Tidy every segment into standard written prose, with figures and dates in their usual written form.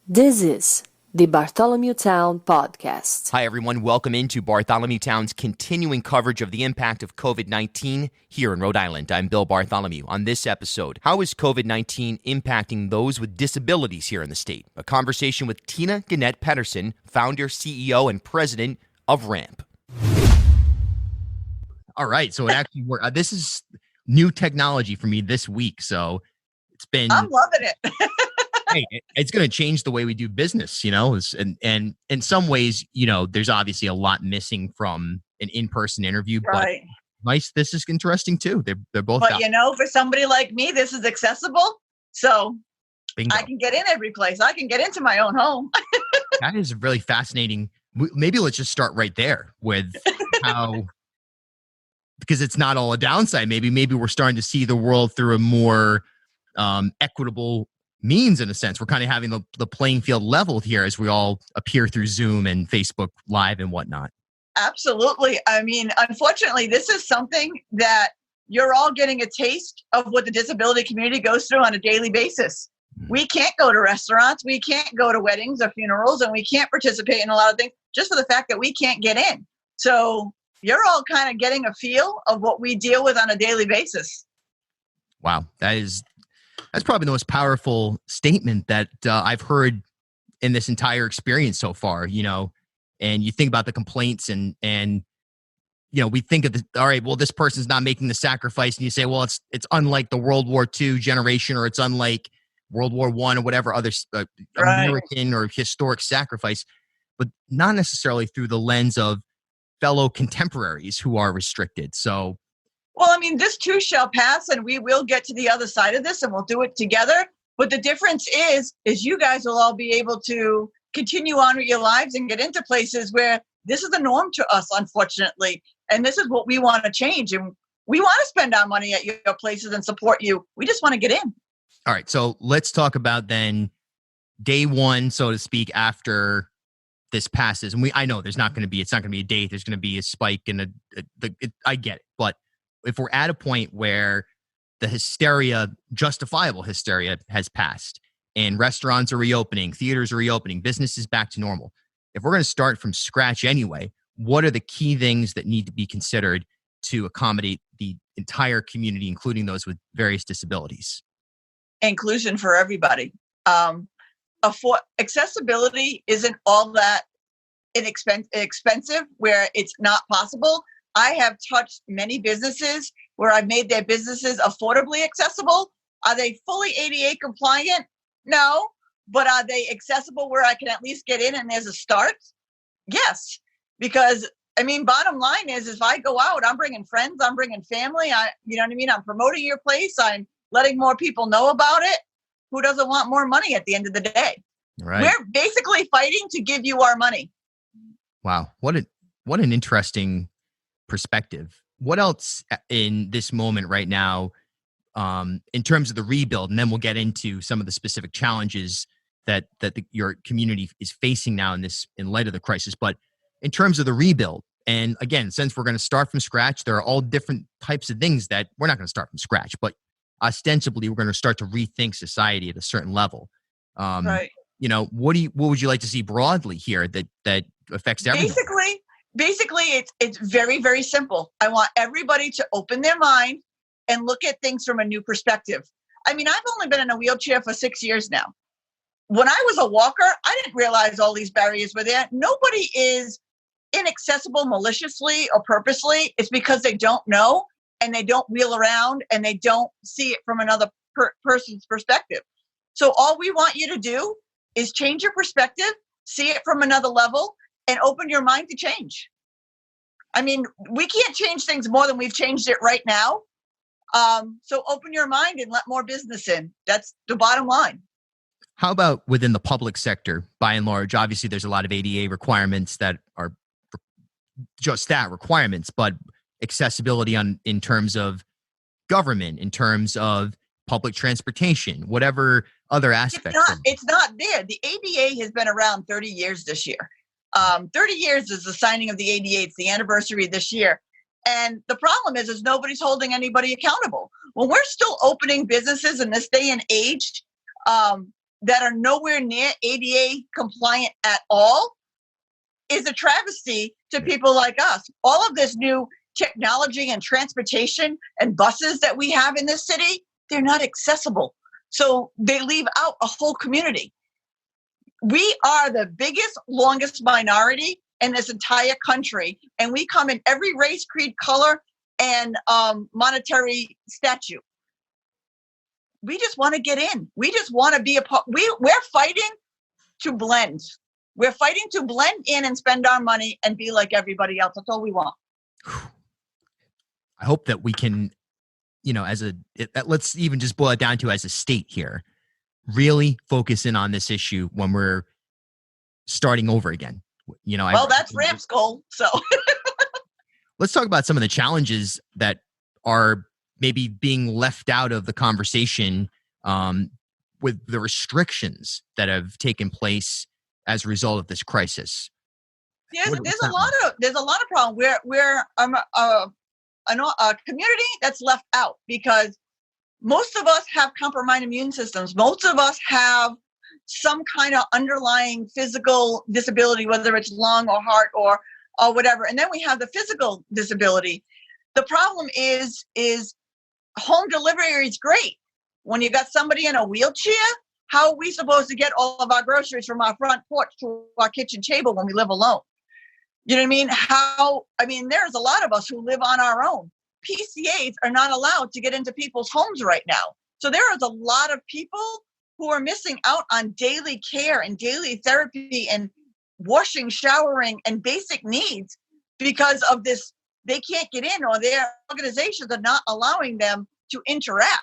This is the Bartholomew Town Podcast. Hi, everyone. Welcome into Bartholomew Town's continuing coverage of the impact of COVID-19 here in Rhode Island. I'm Bill Bartholomew. On this episode, how is COVID-19 impacting those with disabilities here in the state? A conversation with Guenette Pedersen, founder, CEO, and president of RAMP. All right. So it actually worked. This is new technology for me this week. So it's been... I'm loving it. Hey, it's going to change the way we do business, you know, and in some ways, you know, there's obviously a lot missing from an in-person interview, right. But nice. This is interesting too. They're both. But you know, for somebody like me, this is accessible. So Bingo. I can get in every place. I can get into my own home. That is really fascinating. Maybe let's just start right there with how, because it's not all a downside. Maybe we're starting to see the world through a more equitable means, in a sense. We're kind of having the playing field leveled here as we all appear through Zoom and Facebook Live and whatnot. Absolutely. I mean, unfortunately, this is something that you're all getting a taste of what the disability community goes through on a daily basis. We can't go to restaurants, we can't go to weddings or funerals, and we can't participate in a lot of things just for the fact that we can't get in. So you're all kind of getting a feel of what we deal with on a daily basis. Wow. That's probably the most powerful statement that I've heard in this entire experience so far, you know, and you think about the complaints and, you know, we think of all right, well, this person's not making the sacrifice. And you say, well, it's unlike the World War II generation, or it's unlike World War I or whatever other American or historic sacrifice, but not necessarily through the lens of fellow contemporaries who are restricted. So, well, I mean, this too shall pass, and we will get to the other side of this, and we'll do it together. But the difference is you guys will all be able to continue on with your lives and get into places where this is the norm to us, unfortunately. And this is what we want to change. And we want to spend our money at your places and support you. We just want to get in. All right. So let's talk about then day one, so to speak, after this passes. And I know it's not going to be a date. There's going to be a spike in I get it. But if we're at a point where the justifiable hysteria has passed and restaurants are reopening, theaters are reopening, business is back to normal. If we're going to start from scratch anyway, what are the key things that need to be considered to accommodate the entire community, including those with various disabilities? Inclusion for everybody. Accessibility isn't all that expensive where it's not possible. I have touched many businesses where I've made their businesses affordably accessible. Are they fully ADA compliant? No. But are they accessible where I can at least get in and there's a start? Yes. Because, I mean, bottom line is if I go out, I'm bringing friends, I'm bringing family. You know what I mean? I'm promoting your place. I'm letting more people know about it. Who doesn't want more money at the end of the day? Right. We're basically fighting to give you our money. Wow. What an interesting perspective. What else in this moment right now, in terms of the rebuild, and then we'll get into some of the specific challenges that your community is facing now in light of the crisis. But in terms of the rebuild, and again, since we're going to start from scratch, there are all different types of things that we're not going to start from scratch, but ostensibly we're going to start to rethink society at a certain level. Right. You know, what would you like to see broadly here that affects everyone? Basically, it's very, very simple. I want everybody to open their mind and look at things from a new perspective. I mean, I've only been in a wheelchair for 6 years now. When I was a walker, I didn't realize all these barriers were there. Nobody is inaccessible maliciously or purposely. It's because they don't know and they don't wheel around and they don't see it from another person's perspective. So all we want you to do is change your perspective, see it from another level, and open your mind to change. I mean, we can't change things more than we've changed it right now. So open your mind and let more business in. That's the bottom line. How about within the public sector, by and large? Obviously, there's a lot of ADA requirements that are just that, requirements, but accessibility in terms of government, in terms of public transportation, whatever other aspects. It's not there. The ADA has been around 30 years this year. 30 years is the signing of the ADA. It's the anniversary this year. And the problem is nobody's holding anybody accountable. When we're still opening businesses in this day and age, that are nowhere near ADA compliant at all is a travesty to people like us. All of this new technology and transportation and buses that we have in this city, they're not accessible. So they leave out a whole community. We are the biggest, longest minority in this entire country, and we come in every race, creed, color, and monetary statute. We just want to get in. We just want to be a part. We're fighting to blend. We're fighting to blend in and spend our money and be like everybody else. That's all we want. I hope that we can, let's even just boil it down to as a state here, really focus in on this issue when we're starting over again. Well, that's Ramp's goal. So let's talk about some of the challenges that are maybe being left out of the conversation with the restrictions that have taken place as a result of this crisis. Yes, there's a lot of problems. We're a community that's left out because most of us have compromised immune systems. Most of us have some kind of underlying physical disability, whether it's lung or heart or whatever. And then we have the physical disability. The problem is home delivery is great. When you got somebody in a wheelchair, how are we supposed to get all of our groceries from our front porch to our kitchen table when we live alone? You know what I mean? There's a lot of us who live on our own. PCAs are not allowed to get into people's homes right now. So there is a lot of people who are missing out on daily care and daily therapy and washing, showering, and basic needs because of this. They can't get in, or their organizations are not allowing them to interact.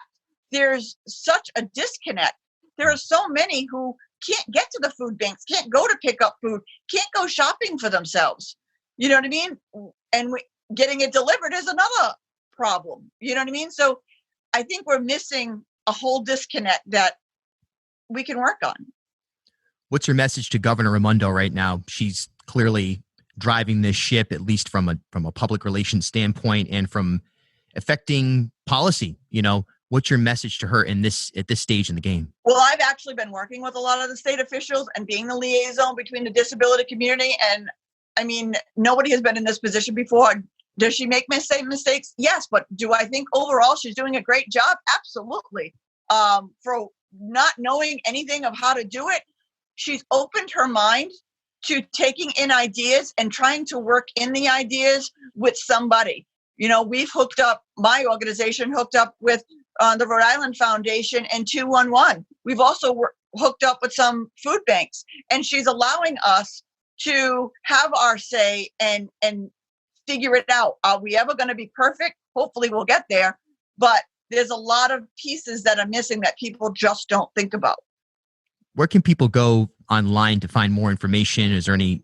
There's such a disconnect. There are so many who can't get to the food banks, can't go to pick up food, can't go shopping for themselves. You know what I mean? And getting it delivered is another problem. You know what I mean? So I think we're missing a whole disconnect that we can work on. What's your message to Governor Raimondo right now? She's clearly driving this ship, at least from a public relations standpoint and from affecting policy. What's your message to her at this stage in the game? Well, I've actually been working with a lot of the state officials and being the liaison between the disability community. And I mean, nobody has been in this position before. Does she make mistakes? Yes. But do I think overall she's doing a great job? Absolutely. For not knowing anything of how to do it, she's opened her mind to taking in ideas and trying to work in the ideas with somebody. My organization hooked up with the Rhode Island Foundation and 211. We've also hooked up with some food banks, and she's allowing us to have our say and figure it out. Are we ever going to be perfect? Hopefully we'll get there, but there's a lot of pieces that are missing that people just don't think about. Where can people go online to find more information? Is there any,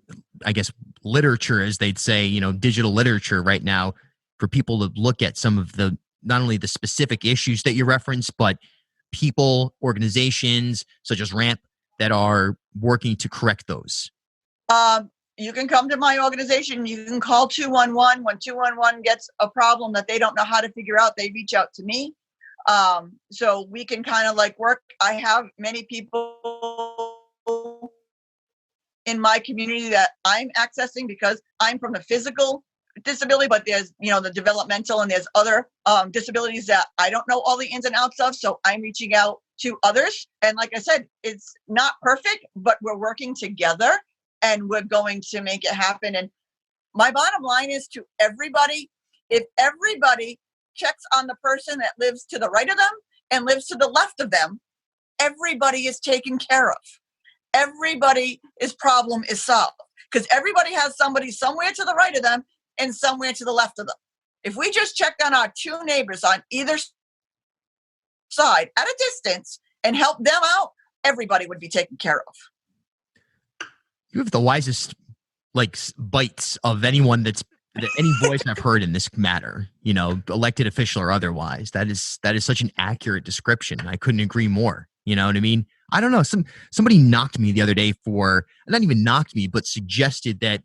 literature, as they'd say, digital literature right now for people to look at some of the, not only the specific issues that you reference, but people, organizations such as RAMP that are working to correct those? You can come to my organization. You can call 211. When 211 gets a problem that they don't know how to figure out, they reach out to me. So we can kind of work. I have many people in my community that I'm accessing because I'm from the physical disability, but there's, the developmental, and there's other disabilities that I don't know all the ins and outs of. So I'm reaching out to others. And like I said, it's not perfect, but we're working together and we're going to make it happen. And my bottom line is to everybody, if everybody checks on the person that lives to the right of them and lives to the left of them, everybody is taken care of. Everybody's problem is solved because everybody has somebody somewhere to the right of them and somewhere to the left of them. If we just checked on our two neighbors on either side at a distance and help them out, everybody would be taken care of. You have the wisest bites of anyone any voice I've heard in this matter, elected official or otherwise. That is such an accurate description. I couldn't agree more. You know what I mean? I don't know. Somebody knocked me the other day not even knocked me, but suggested that,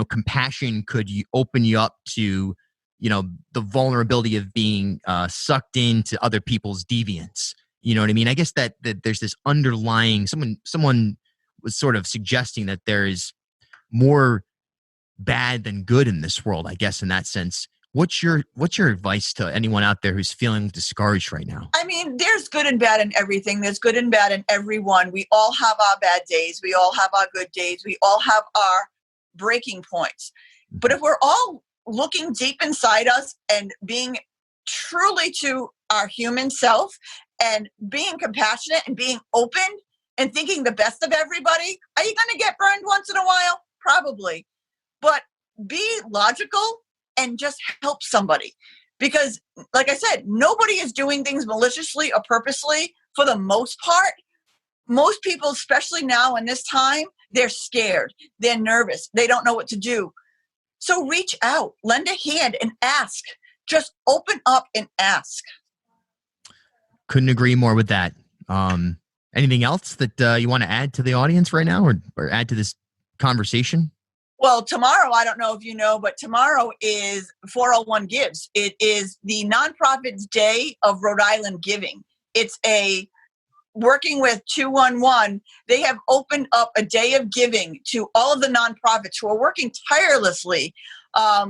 compassion could open you up to, the vulnerability of being sucked into other people's deviance. You know what I mean? I guess that there's this underlying, someone was sort of suggesting that there is more bad than good in this world, I guess, in that sense. What's your advice to anyone out there who's feeling discouraged right now? I mean, there's good and bad in everything. There's good and bad in everyone. We all have our bad days. We all have our good days. We all have our breaking points. But if we're all looking deep inside us and being truly to our human self and being compassionate and being open and thinking the best of everybody, are you going to get burned once in a while? Probably. But be logical and just help somebody. Because, like I said, nobody is doing things maliciously or purposely for the most part. Most people, especially now in this time, they're scared. They're nervous. They don't know what to do. So reach out, lend a hand and ask. Just open up and ask. Couldn't agree more with that. Anything else that you want to add to the audience right now or add to this conversation? Well, tomorrow, I don't know if you know, but tomorrow is 401 Gives. It is the nonprofit's day of Rhode Island giving. It's a working with 211. They have opened up a day of giving to all of the nonprofits who are working tirelessly,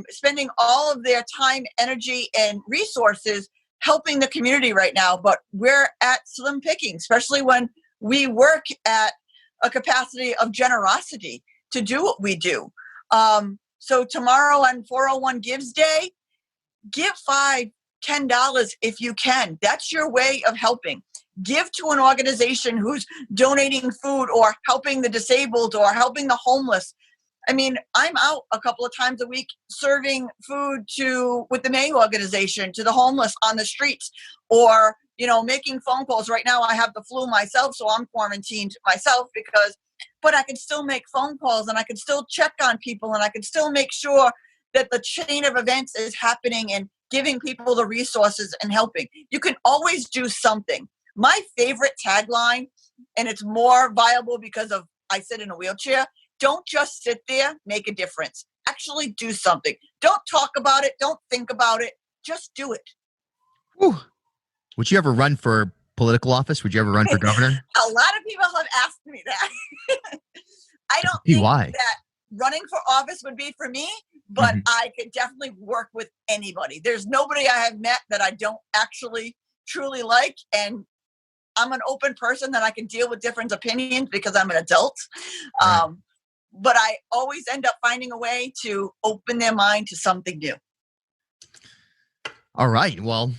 spending all of their time, energy, and resources helping the community right now. But we're at slim picking, especially when we work at a capacity of generosity to do what we do. So tomorrow on 401 Gives Day, give $5, $10 if you can. That's your way of helping. Give to an organization who's donating food or helping the disabled or helping the homeless. I mean, I'm out a couple of times a week serving food with the May organization to the homeless on the streets, or, making phone calls. Right now I have the flu myself, so I'm quarantined myself but I can still make phone calls and I can still check on people and I can still make sure that the chain of events is happening and giving people the resources and helping. You can always do something. My favorite tagline, and it's more viable because I sit in a wheelchair, don't just sit there, make a difference. Actually do something. Don't talk about it. Don't think about it. Just do it. Whew. Would you ever run for political office? Would you ever run for governor? A lot of people have asked me that. I don't think that running for office would be for me, but I could definitely work with anybody. There's nobody I have met that I don't actually truly like, and I'm an open person that I can deal with different opinions because I'm an adult. Right. But I always end up finding a way to open their mind to something new. All right. Well,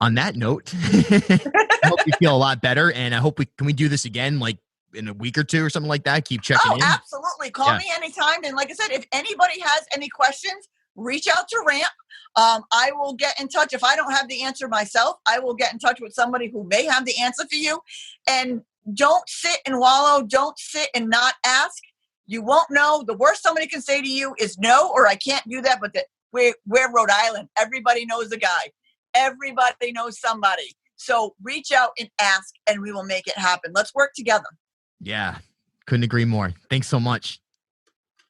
on that note, I hope you feel a lot better, and I hope can we do this again, like in a week or two or something like that? Keep checking in. Absolutely. Call me anytime. And like I said, if anybody has any questions, reach out to Ramp. I will get in touch. If I don't have the answer myself, I will get in touch with somebody who may have the answer for you. And don't sit and wallow. Don't sit and not ask. You won't know. The worst somebody can say to you is no, or I can't do that. But we're Rhode Island. Everybody knows a guy. Everybody knows somebody. So reach out and ask, and we will make it happen. Let's work together. Yeah, couldn't agree more. Thanks so much.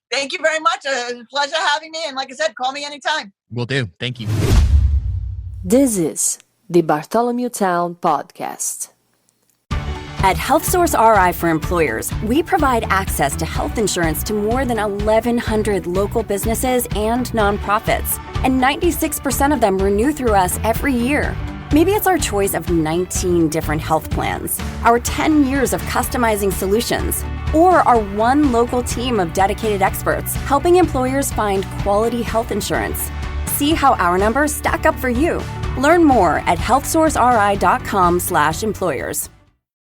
Thank you very much. It was a pleasure having me. And like I said, call me anytime. Will do. Thank you. This is the Bartholomew Town Podcast. At HealthSource RI for Employers, we provide access to health insurance to more than 1,100 local businesses and nonprofits, and 96% of them renew through us every year. Maybe it's our choice of 19 different health plans, our 10 years of customizing solutions, or our one local team of dedicated experts helping employers find quality health insurance. See how our numbers stack up for you. Learn more at healthsourceri.com/employers.